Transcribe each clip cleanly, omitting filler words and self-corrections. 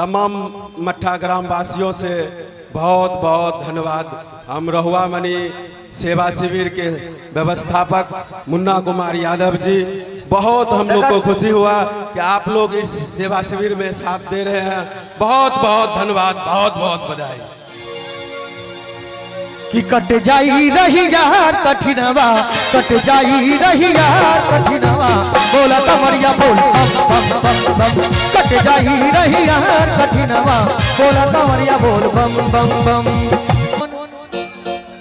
तमाम मट्ठा ग्राम वासियों से बहुत बहुत धन्यवाद। हम रहुआ मणि सेवा शिविर के व्यवस्थापक मुन्ना कुमार यादव जी, बहुत हम लोग को खुशी हुआ कि आप लोग इस सेवा शिविर में साथ दे रहे हैं। बहुत बहुत धन्यवाद, बहुत बहुत बधाई। कि कट जाई रही यार कठिनवा, कट जाई रही यार कठिनवा, बोला कमरिया बोल बम बम बम बम। कट जाई रही यार कठिनवा, बोला कमरिया बोल बम बम बम।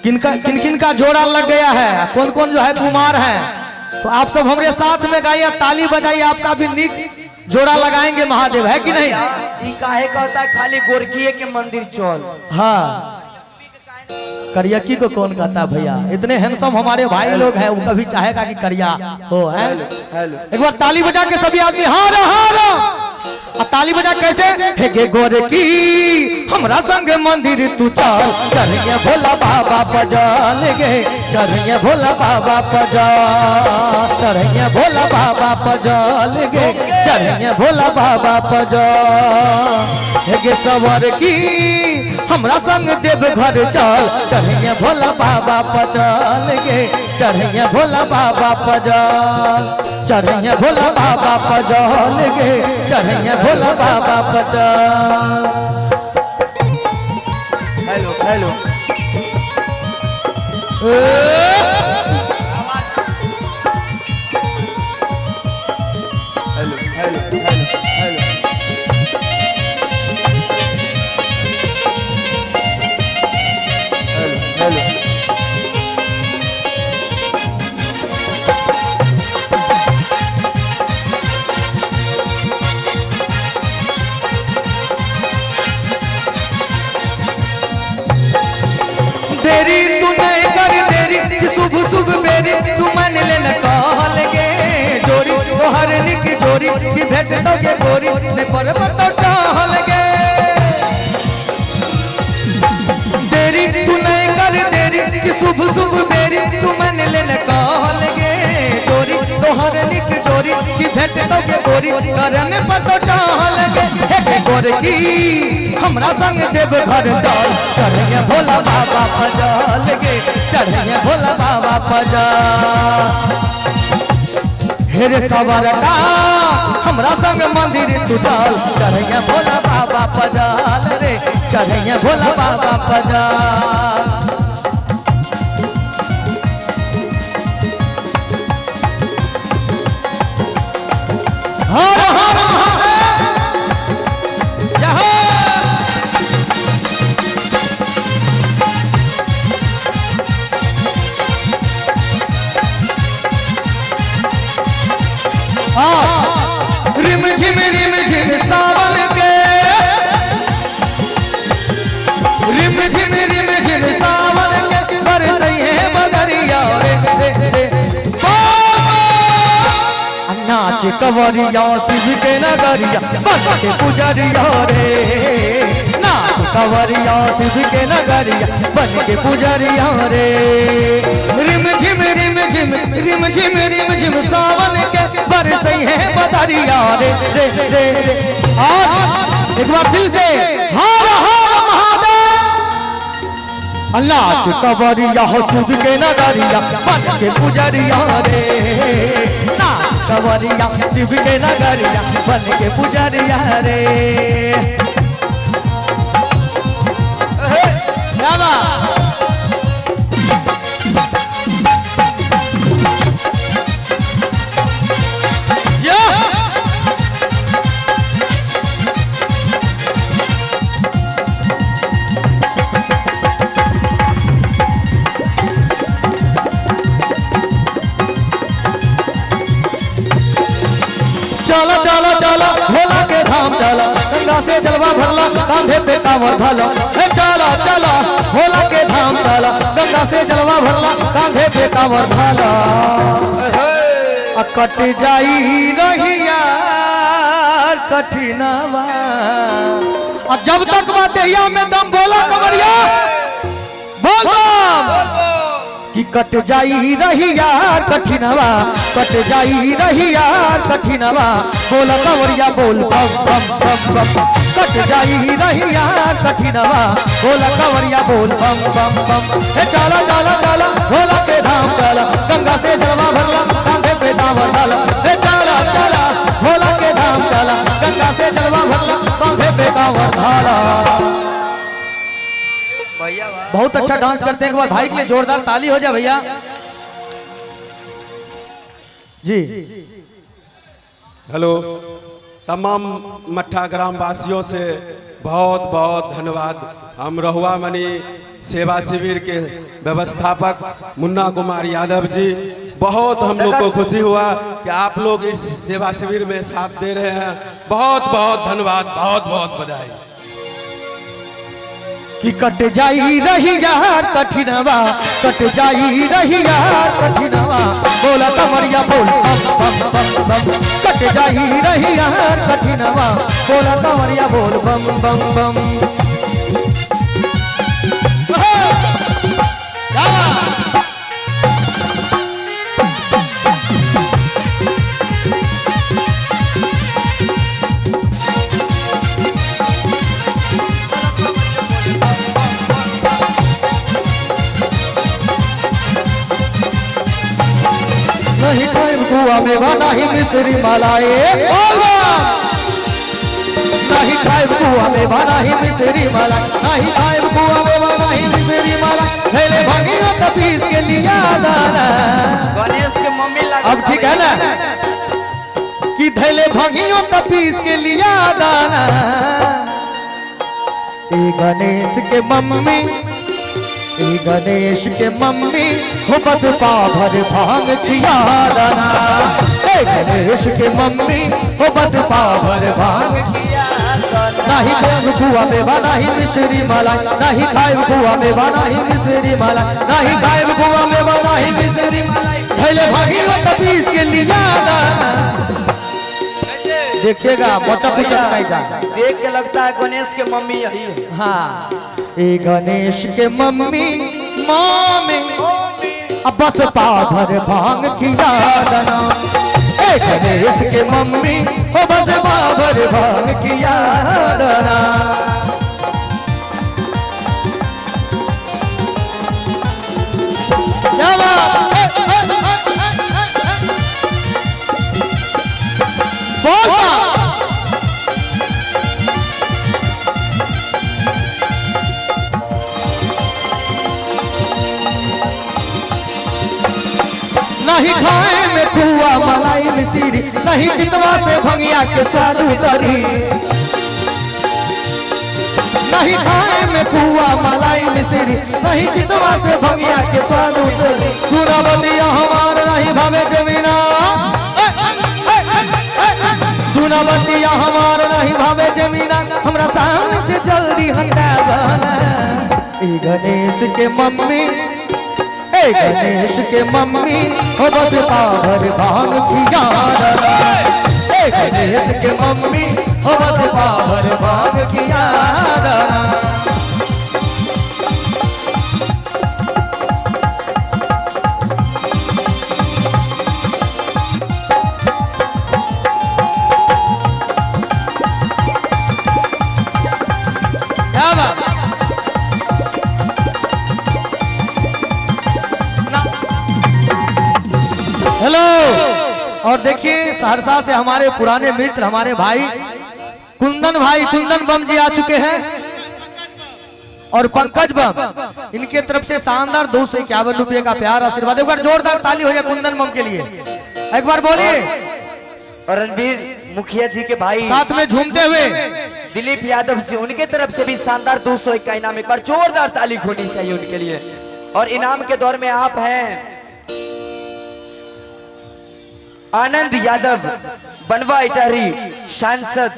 किनका किन किन का जोड़ा लग गया है, कौन कौन जो है कुमार है, तो आप सब हमारे साथ में गाइए, ताली बजाइए, आपका भी निक जोड़ा लगाएंगे महादेव, है कि नहीं? काहे कहता है खाली गोरखिए के मंदिर चल। हाँ, करियकी को कौन कहता है भैया? इतने हैंडसम हमारे भाई लोग हैं, वो कभी चाहेगा कि करिया हो है? एक बार ताली बजा के सभी आदमी हार हार। और ताली बजा कैसे? हे गे गोरकी हमरा संग मंदिर तू चल, चढ़िए भोला बाबा पजल गे, चढ़िए भोला बाबा पजल, चढ़िए भोला बाबा पजल गे, चढ़िए भोला बाबा पजल। हे गे सवर की हमरा संग देव घर चल, चढ़िए भोला बाबा पजल गे, चढ़िए भोला बाबा पजल, चढ़िए भोला बाबा पजल गे, चढ़िए भोला बाबा puzzle. Hello hello hello hello hello hello. देरी तू नहीं कर देरी, शुभ शुभ बेरी तू मन लेना कहल गे, जोरी तोहर निक जोरी की भेट दोगे गोरी, ने पर तो टहल गे। देरी तू नहीं कर देरी, शुभ शुभ बेरी तू मन लेना कहल गे, जोरी तोहर निक जोरी की भेट दोगे गोरी, करने पर तो टहल गे। हे गोरकी हमरा संग देव घर चल, चढ़िए भोला बाबा पजल गे, चढ़िए भोला बाबा पजल। हे रे सवरका हमरा संग मंदिर तू चल, चढ़िए भोला बाबा पजल रे, चढ़िए भोला बाबा पजल। हर हर महादेव जय। रिम झिम सावन के, रिम झिम सावन के, बरसई है बदरिया रे, नाच कवरिया शिव के नगरिया, बन के पुजरिया रे, नाच कवरिया शिव के नगरिया, बन के पुजरिया रे। रिम झिम सावन के, बरसई है बदरिया रे, रे रे रे। और एक बार दिल से हर हर महादेव। नाच कवरिया शिव के नगरिया, बन के पुजरिया रे, नाच कवरिया शिव के नगरिया, बन के पुजरिया रे। चलो चलो चलो भोला के धाम चलो, गंगा से जलवा भरला कांधे पे कांवर धलो। चलो चलो भोला के धाम चलो, गंगा से जलवा भरला कांधे पे कांवर धलो। कट जाई रही यार कठिनवा, और जब तक बातें में दम बोला कमरिया बोल बम। कि कट जाई रही यार कठिनवा, कट जाई रही यार कठिनवा, बोला कंवरिया बोल बम बम बम बम। कट जाई रहिया कठिनवा बोला कंवरिया बोल बम बम बम। हे चला चला चला भोला के धाम चला, गंगा से जलवा भरला कांधे पे दावर डाला। हे चला चला भोला के धाम चला, गंगा से जलवा भरला कांधे पे दावर डाला। बहुत अच्छा डांस करते हैं, एक बार भाई के लिए जोरदार ताली हो जाए भैया जी। हेलो, तमाम मट्ठा ग्राम वासियों से बहुत बहुत धन्यवाद। हम रहुआ मनी सेवा शिविर के व्यवस्थापक मुन्ना कुमार यादव जी, बहुत हम लोग को खुशी हुआ कि आप लोग इस सेवा शिविर में साथ दे रहे हैं। बहुत बहुत धन्यवाद, बहुत बहुत बधाई। कि कट जाई रही यार कठिनवा, कट जाई रही यार कठिनवा बोला कंवरिया बोल बम बम बम बम। कट जाई रही यार कठिनवा बोला कंवरिया बोल बम बम बम। नहीं खाएब कुआ में नहीं मिश्री मलाए, नहीं खाएब कुआ में नहीं मिश्री मलाई, नहीं खाएब कुआ में नहीं मिश्री मलाई। थैले भंगिया तो पीस के लिया दाना, गणेश के मम्मी लगा। अब ठीक है ना कि थैले भंगियों तो पीस के लिया दाना। ए गणेश के मम्मी, ए गणेश के मम्मी हो बस पाभर भांग किया दाना। ए गणेश के मम्मी हो बस पाभर भांग किया दाना। नहीं खाएब कुआ में नहीं मिश्री मलाई, नहीं खाएब कुआ में नहीं मिश्री मलाई, नहीं खाएब कुआ में नहीं मिश्री मलाई। पहले भागियो तपीस के लिया दाना। देखिएगा बच्चा पीछा नहीं जा, देख के लगता है गणेश के मम्मी यही है। हाँ ए गणेश के मम्मी मामी अब बस पाभर भांग खिला दना। ए गणेश के मम्मी ओ बस पाभर भांग खिला दना। नहीं खाए में कुआ मलाई मिश्री, नहीं चितवा से भंगिया के साधु तरी। नहीं खाए में कुआ मलाई मिश्री, नहीं चितवा से भंगिया के साधु तरी। सुना बंदिया हमार नहीं भावे जमीना, सुना बंदिया हमार नहीं भावे जमीना, हमरा सामने से जल्दी हटा जाना। ए गणेश के मम्मी, ए गणेश के मम्मी हो बस पाभर भांग खिया दाना। ए गणेश के मम्मी हो बस पाभर भांग खिया दाना। हेलो, और देखिए सहरसा से हमारे पुराने मित्र हमारे भाई कुंदन बम जी आ चुके हैं और पंकज बम, इनके तरफ से शानदार 251 रुपये का प्यार आशीर्वाद। एक बार जोरदार ताली हो जाए कुंदन बम के लिए, एक बार बोलिए। और रणबीर मुखिया जी के भाई साथ में झूमते हुए दिलीप यादव जी, उनके तरफ से भी शानदार 201 का इनाम। एक बार जोरदार ताली होनी चाहिए उनके लिए। और इनाम के दौर में आप हैं आनंद यादव, बनवा इटारी सांसद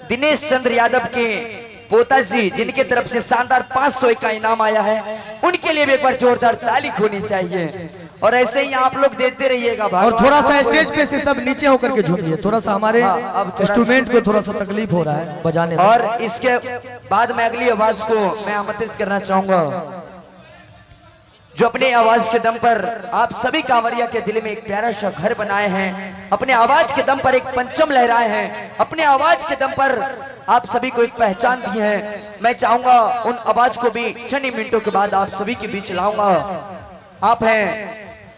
दिनेश चंद्र यादव के पोता जी, जिनके तरफ से शानदार 501 का इनाम आया है। उनके लिए भी एक बार जोरदार ताली होनी चाहिए। और ऐसे ही आप लोग देते रहिएगा। और थोड़ा सा स्टेज पे से सब नीचे होकर के झूमिए, थोड़ा सा हमारे इंस्ट्रूमेंट को थोड़ा सा तकलीफ हो रहा है बजाने में। और इसके बाद मैं अगली आवाज को मैं आमंत्रित करना चाहूंगा जो अपने आवाज के दम पर आप सभी कांवरिया के दिल में एक प्यारा सा घर बनाए हैं, अपने आवाज के दम पर एक पंचम लहराए हैं, अपने आवाज के दम पर आप सभी को एक पहचान दी है। मैं चाहूंगा उन आवाज को भी चंद मिनटों के बाद आप सभी के बीच लाऊंगा। आप हैं